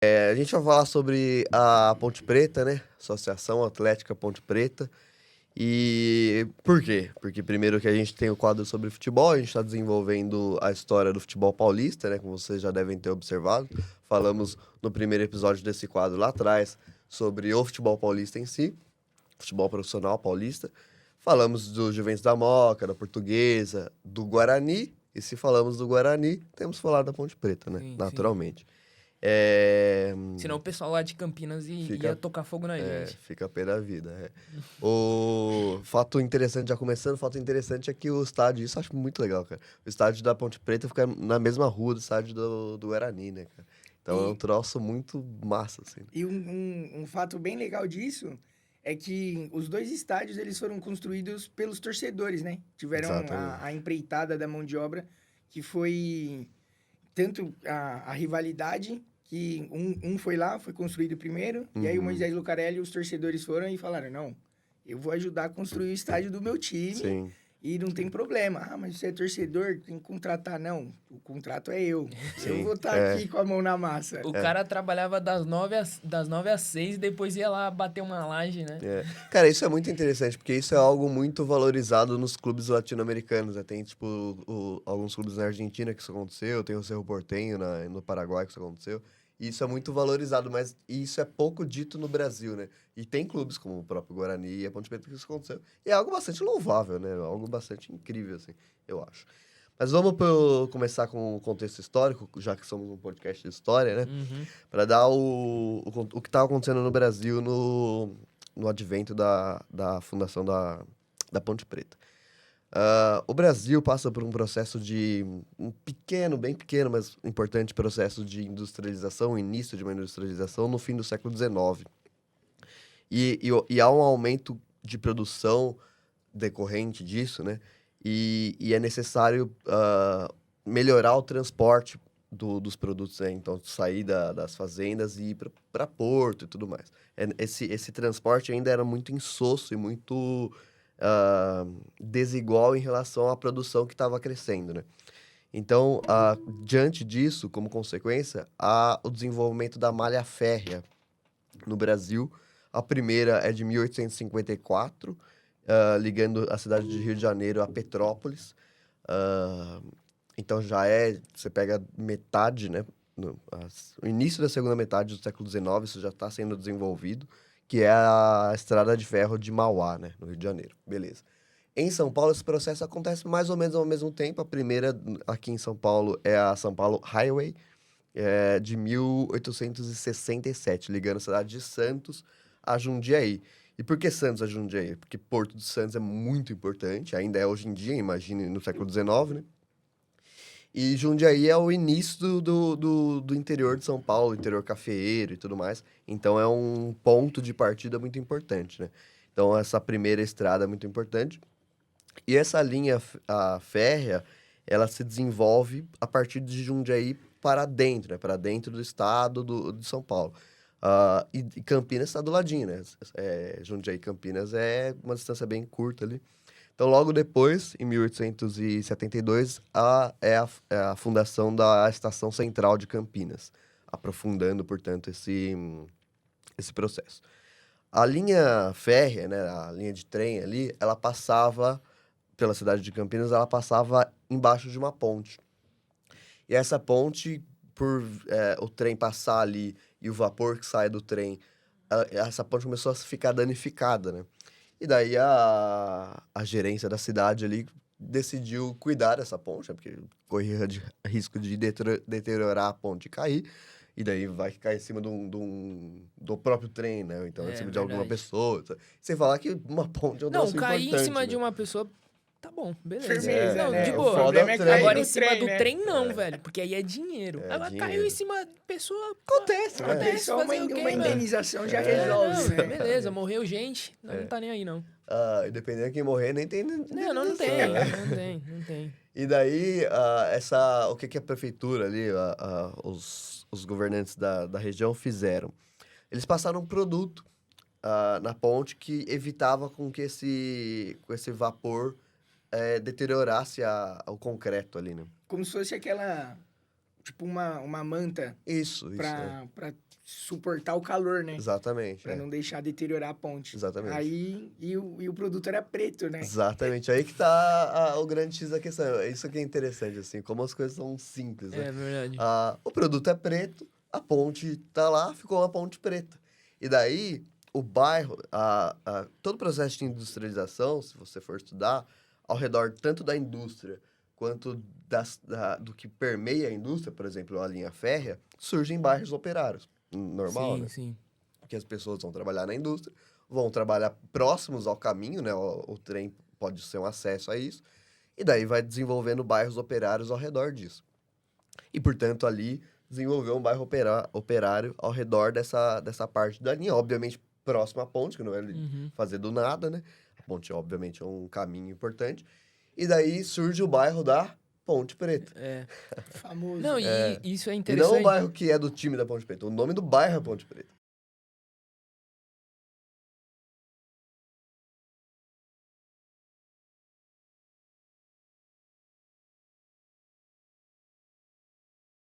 A gente vai falar sobre a Ponte Preta, né? Associação Atlética Ponte Preta. E por quê? Porque primeiro que a gente tem o quadro sobre futebol, a gente está desenvolvendo a história do futebol paulista, né? Como vocês já devem ter observado. Falamos no primeiro episódio desse quadro lá atrás sobre o futebol paulista em si, futebol profissional paulista. Falamos do Juventus da Moca, da Portuguesa, do Guarani. E se falamos do Guarani, temos que falar da Ponte Preta, né? Sim, sim. Naturalmente. É... Senão o pessoal lá de Campinas ia Fica, tocar fogo na gente. fica a pé da vida. O fato interessante, já começando, o fato interessante é que o estádio, isso eu acho muito legal, cara. O estádio da Ponte Preta fica na mesma rua do estádio do Guarani, né, cara? Então é um E, troço muito massa, assim. e um fato bem legal disso é que os dois estádios eles foram construídos pelos torcedores, né? Tiveram Exatamente. a empreitada da mão de obra, que foi tanto a rivalidade, que um foi lá, foi construído primeiro, e aí o Uhum. Moisés Lucarelli e os torcedores foram e falaram, não, eu vou ajudar a construir o estádio do meu time, Sim, e não tem problema. Ah, mas você é torcedor, tem que contratar. Não, o contrato é eu. Eu sim. vou estar aqui com a mão na massa. O cara trabalhava das 9 às 6 e depois ia lá bater uma laje, né? Cara, isso é muito interessante, porque isso é algo muito valorizado nos clubes latino-americanos, né? Tem, tipo, alguns clubes na Argentina que isso aconteceu, tem o Cerro Porteño no Paraguai que isso aconteceu. E isso é muito valorizado, mas isso é pouco dito no Brasil, né? E tem clubes como o próprio Guarani e a Ponte Preta que isso aconteceu. E é algo bastante louvável, né? Algo bastante incrível, assim, eu acho. Mas vamos começar com o contexto histórico, já que somos um podcast de história, né? Uhum. Para dar o que estava acontecendo no Brasil no advento da fundação da Ponte Preta. O Brasil passa por um processo um pequeno, bem pequeno, mas importante processo de industrialização, início de uma industrialização no fim do século XIX. E há um aumento de produção decorrente disso, né? E é necessário melhorar o transporte dos produtos, né? Então, sair das fazendas e ir para porto e tudo mais. Esse transporte ainda era muito insosso e muito desigual em relação à produção que estava crescendo, né? Então, diante disso, como consequência, há o desenvolvimento da malha férrea no Brasil. A primeira é de 1854, ligando a cidade de Rio de Janeiro a Petrópolis. Ah, então você pega metade, né? O início da segunda metade do século XIX, isso já está sendo desenvolvido, que é a estrada de ferro de Mauá, né? No Rio de Janeiro. Beleza. Em São Paulo, esse processo acontece mais ou menos ao mesmo tempo. A primeira aqui em São Paulo é a São Paulo Highway, de 1867, ligando a cidade de Santos a Jundiaí. E por que Santos a Jundiaí? Porque Porto de Santos é muito importante, ainda é hoje em dia, imagine no século XIX, né? E Jundiaí é o início do interior de São Paulo, interior cafeeiro e tudo mais. Então é um ponto de partida muito importante, né? Então essa primeira estrada é muito importante. E essa linha a férrea, ela se desenvolve a partir de Jundiaí para dentro, né? Para dentro do estado de São Paulo. E Campinas está do ladinho, né? Jundiaí e Campinas é uma distância bem curta ali. Então, logo depois, em 1872, é a fundação da Estação Central de Campinas, aprofundando, portanto, esse processo. A linha férrea, né, a linha de trem ali, ela passava pela cidade de Campinas, ela passava embaixo de uma ponte. E essa ponte, por o trem passar ali e o vapor que sai do trem, essa ponte começou a ficar danificada, né? E daí a gerência da cidade ali decidiu cuidar dessa ponte, né? Porque corria risco de deteriorar a ponte e cair. E daí vai cair em cima do próprio trem, né? Ou então em É cima de alguma verdade. pessoa. Sem falar que uma ponte é um Não, troço cair em importante, cima né? de uma pessoa, tá bom, beleza. Firmeza, Não, de né? O boa. foda é o problema é trem, cair Agora no em cima trem, do né? trem, não, velho. Porque aí é dinheiro. Agora caiu dinheiro. em cima da pessoa. Acontece, Não, né? tem só uma, fazer o quê, uma velho? indenização já É, resolve, não, né? beleza, morreu gente. Não tá nem aí, não. E dependendo de quem morrer, nem tem Não, indenização, tem. né? Não tem. E daí, o que a prefeitura ali, os governantes da região fizeram? Eles passaram um produto na ponte que evitava com que com esse vapor deteriorasse o concreto ali, né? Como se fosse aquela... tipo uma manta Isso. pra suportar o calor, né? Exatamente. Pra não deixar deteriorar a ponte. Exatamente. Aí, e o produto era preto, né? Exatamente. Aí que tá o grande X da questão. Isso que é interessante, assim, como as coisas são simples, né? É verdade. O produto é preto, a ponte tá lá, ficou uma ponte preta. E daí, o bairro, todo o processo de industrialização, se você for estudar, ao redor tanto da indústria quanto do que permeia a indústria, por exemplo, a linha férrea, surgem bairros operários. Normal, Sim, né? sim. Que as pessoas vão trabalhar na indústria, vão trabalhar próximos ao caminho, né? O trem pode ser um acesso a isso, e daí vai desenvolvendo bairros operários ao redor disso. E, portanto, ali desenvolveu um bairro operário ao redor dessa parte da linha, obviamente próximo à ponte, que não é Uhum. fazer do nada, né? A ponte, obviamente, é um caminho importante. E daí surge o bairro da Ponte Preta. É. Famoso. Não, e isso é E não o interessante. bairro que é do time da Ponte Preta, o nome do bairro é Ponte Preta.